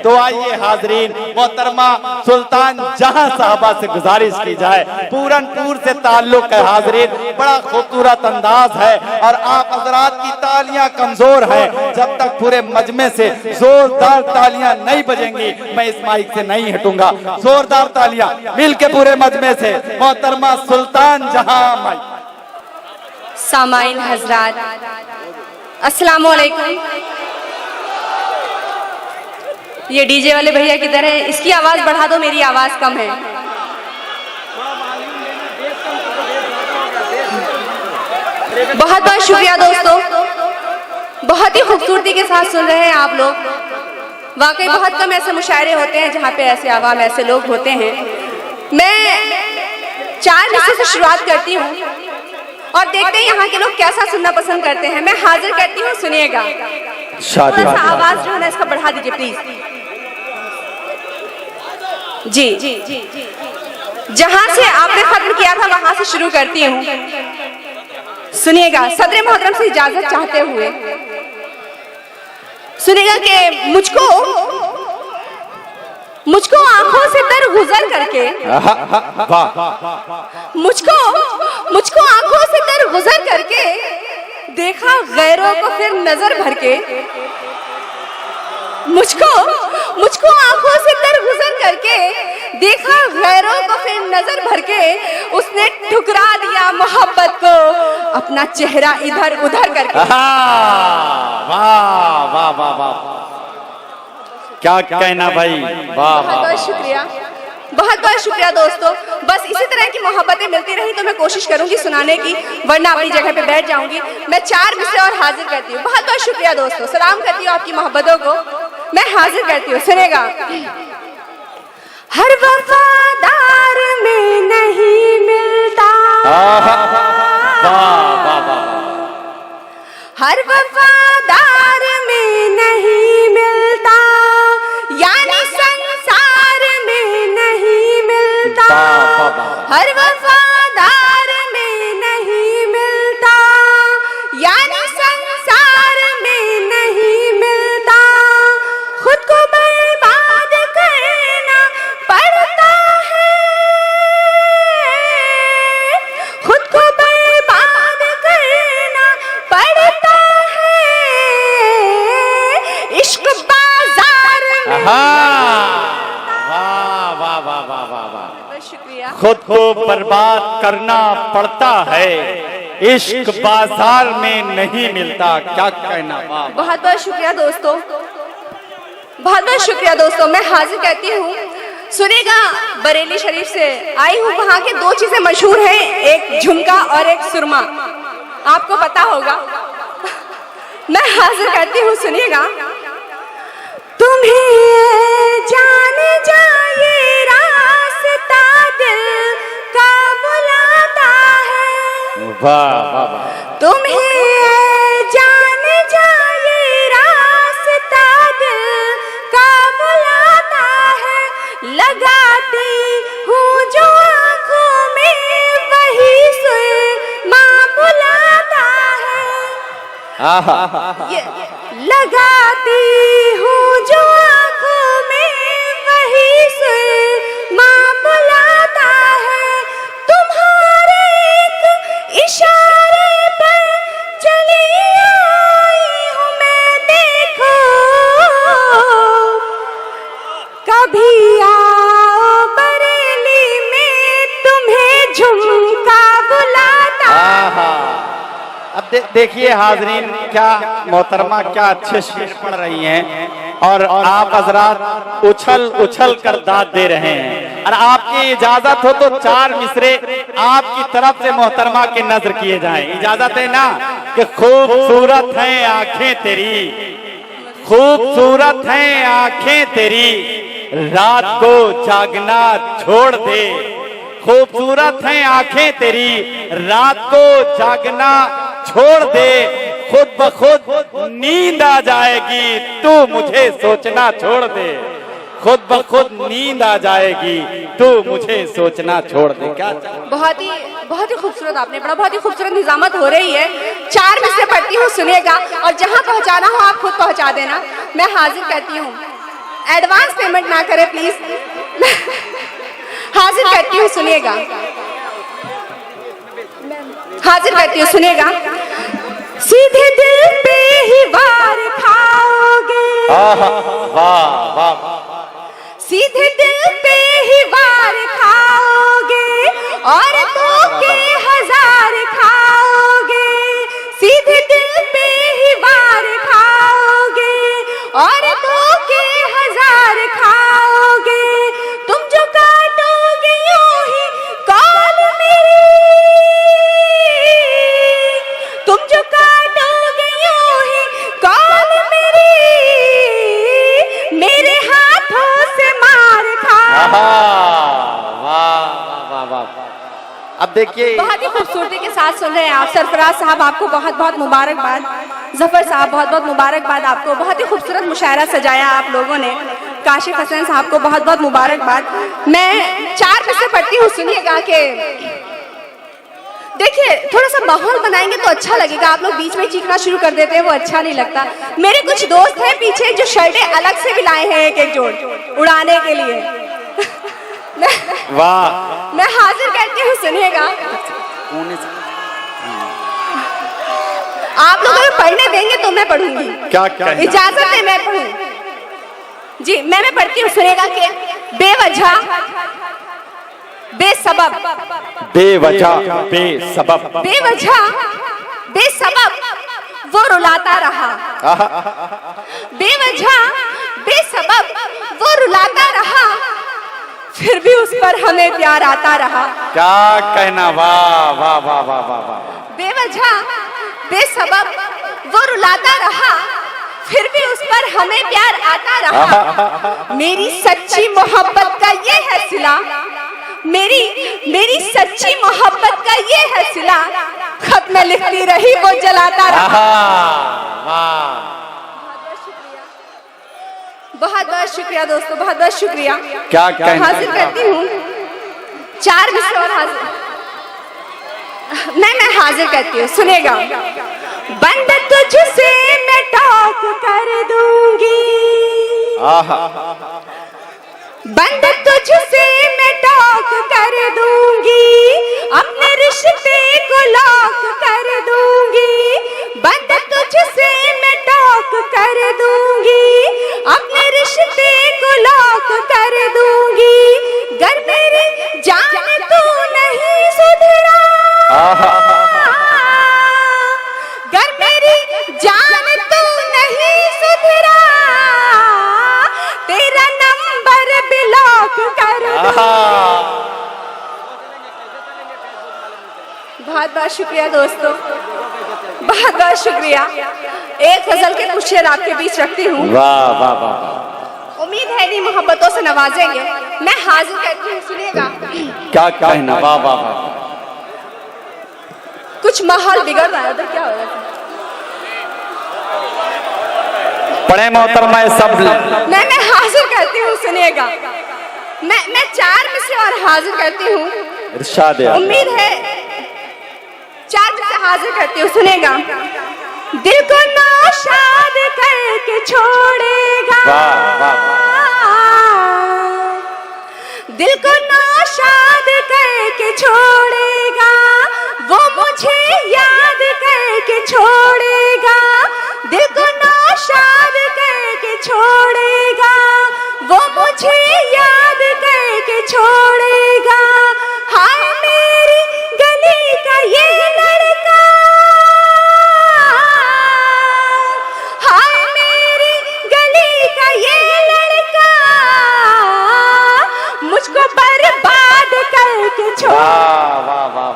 तो आइए हाजरीन, मोहतरमा सुल्तान जहां साहबा से गुजारिश की जाए, पूरनपुर से ताल्लुक है हाजरीन, बड़ा खूबसूरत अंदाज है और आप हजरात की तालियां कमजोर है। जब तक पूरे मजमे से जोरदार तालियां नहीं बजेंगी मैं इस माइक से नहीं हटूंगा। जोरदार तालियां मिल के पूरे मजमे से मोहतरमा सुल्तान जहां। सामाइन हजरात, अस्सलाम वालेकुम। ये डीजे वाले भैया किधर है? इसकी आवाज बढ़ा दो, मेरी आवाज कम है। बहुत बहुत शुक्रिया दोस्तों, बहुत ही खूबसूरती के साथ सुन रहे हैं आप लोग। वाकई बहुत कम ऐसे मुशायरे होते हैं जहाँ पे ऐसे आवाम, ऐसे लोग होते हैं। मैं 4 मिसरे से शुरुआत करती हूँ और देखते हैं यहाँ के लोग कैसा सुनना पसंद करते हैं। मैं हाजिर करती हूँ, सुनिएगा। थोड़ा सा आवाज जो है ना इसका बढ़ा दीजिए प्लीज। जी, जहाँ से आपने खत्म किया था वहां से शुरू करती हूँ, सुनिएगा। सदर मोहतरम से इजाजत चाहते हुए सुनिएगा कि मुझको आंखों से तर गुजर करके, मुझको आंखों से तर गुजर करके देखा गैरों को फिर नजर भर के, मुझको आंखों से तर गुजर करके देखा गैरों को फिर नजर भर के, उसने ठुकरा दिया मोहब्बत को अपना चेहरा इधर उधर करके। वाह वाह वाह वाह, क्या कहना भाई, वाह। बहुत बहुत शुक्रिया, बहुत बहुत शुक्रिया दोस्तों। बस इसी तरह की मोहब्बतें मिलती रही तो मैं कोशिश करूंगी सुनाने की, वरना अपनी जगह पे बैठ जाऊंगी। मैं 4 मिसरे और हाजिर करती हूँ। बहुत बहुत शुक्रिया दोस्तों, सलाम करती हूँ आपकी मोहब्बतों को। मैं हाजिर करती हूँ, सुनेगा। हर वफादार में नहीं मिलता, हर वफादार में नहीं मिलता, यानी संसार में नहीं मिलता, हर वफादार में नहीं मिलता, यानी संसार में नहीं मिलता। खुद को बर्बाद करना पड़ता है, खुद को बर्बाद करना पड़ता है, इश्क बाजार में। वाह वाह वाह वाह वाह वाह, शुक्रिया। खुद को बर्बाद करना पड़ता है, इश्क बाजार में नहीं मिलता। क्या कहना, वाह। बहुत बहुत शुक्रिया दोस्तों, बहुत बहुत शुक्रिया दोस्तों। मैं हाजिर कहती हूँ, सुनेगा। बरेली शरीफ से आई हूँ। वहाँ के 2 चीजें मशहूर हैं, एक झुमका और एक सुरमा, आपको पता होगा। मैं हाजिर करती हूँ, सुनिएगा। तुम्हें जान जाए रास्ता दिल का बुलाता है, वाह वाह वाह, तुम्हें जान जाए रास्ता दिल का बुलाता है, लगाती हूँ जो आँखों में वही सुरमा बुलाता है, लगाती हूँ जो आँखों में वही सुरमा बुलाता है, तुम्हारे एक इशारे पर चली आई हूँ मैं, देखो कभी आओ बरेली में तुम्हें झुमका बुलाता। अब देखिए हाजरीन, क्या मोहतरमा क्या अच्छे शेर पढ़ रही हैं और आप हजरात उछल उछल कर दाद दे रहे हैं। और आपकी इजाजत हो तो 4 मिसरे आपकी तरफ से मोहतरमा के नजर किए जाएं। इजाजत है ना? कि खूबसूरत हैं आंखें तेरी, खूबसूरत हैं आंखें तेरी, रात को जागना छोड़ दे। खूबसूरत हैं आंखें तेरी, रात को जागना छोड़ दे, खुद ब खुद नींद आ जाएगी, तू मुझे सोचना छोड़ दे। खुद ब खुद नींद आ जाएगी, तू मुझे सोचना छोड़ दे। क्या बहुत ही खूबसूरत आपने पढ़ा, बहुत ही खूबसूरत निजामत हो रही है। 4 में से पढ़ती हूँ, सुनेगा, और जहाँ पहुँचाना हो आप खुद पहुँचा देना। मैं हाजिर करती हूँ, एडवांस पेमेंट ना करें प्लीज। हाजिर करती हूँ, सुनिएगा, हाजिर करती हूँ, सुनिएगा। सीधे दिल पे ही वार खाओगे, वाह वाह, सीधे दिल पे ही वार खाओगे और तो के हजार खाओगे, सीधे दिल पे ही वार खाओगे और तो के हजार खाओगे। तुम जो काटोगे यूं ही कॉल मेरी, तुम जो काटोगे यूं ही कॉल मेरी, मेरे हाथों से मार खा। वाह वाह वाह। अब देखिए, बहुत ही खूबसूरती के साथ सुन रहे हैं आप। सरफराज साहब आपको बहुत बहुत मुबारकबाद। जफर साहब बहुत बहुत मुबारकबाद आपको। बहुत ही खूबसूरत मुशायरा सजाया आप लोगों ने। काशिफ हसन साहब को बहुत बहुत मुबारकबाद। मैं 4 में से पढ़ती हूँ, सुनिएगा कि देखिए थोड़ा सा माहौल बनाएंगे तो अच्छा लगेगा। आप लोग बीच में चीखना शुरू कर देते हैं, वो अच्छा नहीं लगता। मेरे कुछ दोस्त हैं पीछे जो शर्टें अलग से भी लाए हैं एक एक जोड़ उड़ाने के लिए। वाह, मैं हाजिर करती हूँ, सुनिएगा। आप लोग अगर पढ़ने देंगे तो मैं पढ़ूंगी। क्या क्या इजाजत है मैं पढ़ूं जी। मैं पढ़ती हूँ, सुनिएगा कि बेवजह बेसबब, बेवजह बेसबब, बेवजह बेसबब वो रुलाता रहा, बेवजह बेसबब वो रुलाता रहा, फिर भी उस पर हमें प्यार आता रहा। क्या कहना, वाह वाह वाह वाह वाह वाह। बेवजह बेसबब वो रुलाता रहा, फिर भी उस पर हमें प्यार आता रहा। मेरी सच्ची मोहब्बत का ये है सिला, मेरी सच्ची मोहब्बत का ये है सिला, खत में लिखती रही वो जलाता रहा। बहुत बहुत शुक्रिया दोस्तों, बहुत बहुत शुक्रिया। क्या कहना, हाजिर करती हूँ 4 मिसरे और हाजिर। मैं हाजिर करती हूँ, सुनेगा। बंद तुझसे मैं टॉक कर दूंगी, बंद तुझसे मैं टॉक कर दूंगी, अपने रिश्ते को लॉक कर दूंगी। बंद तुझसे मैं टॉक कर दूंगी, अपने रिश्ते को लॉक कर दूंगी। गर मेरी जान तू नहीं सुधरा, गर मेरी जान तू नहीं सुधरा, तेरा नंबर ब्लॉक कर दूंगी। बहुत बहुत शुक्रिया दोस्तों, बहुत बहुत शुक्रिया। एक गजल के कुछ शेर आपके बीच रखती हूँ। वाह वाह वाह। उम्मीद है नहीं मोहब्बतों से नवाजेंगे। मैं हाजिर करती हूँ, सुनिएगा। क्या कहना, वाह वाह वाह। कुछ माहौल बिगड़ रहा है, उधर क्या हो रहा है? पढ़े मोहतरमा सब। मैं हाजिर करती हूँ, सुनिएगा। मैं 4 में से और हाजिर करती हूँ। इरशाद है। उम्मीद है 4 में से हाजिर करती हूँ, सुनेगा। दिल को नाशाद करके छोड़ेगा, वाह वाह। दिल को नाशाद करके छोड़ेगा, वो मुझे याद करके छोड़ेगा। दिल को नाशाद करके छोड़ेगा, वो मुझे याद करके छोड़ेगा। हाय मेरी गली का ये लड़का, हाय मेरी गली का ये लड़का, मुझको बर्बाद करके छोड़। वाह वाह वाह।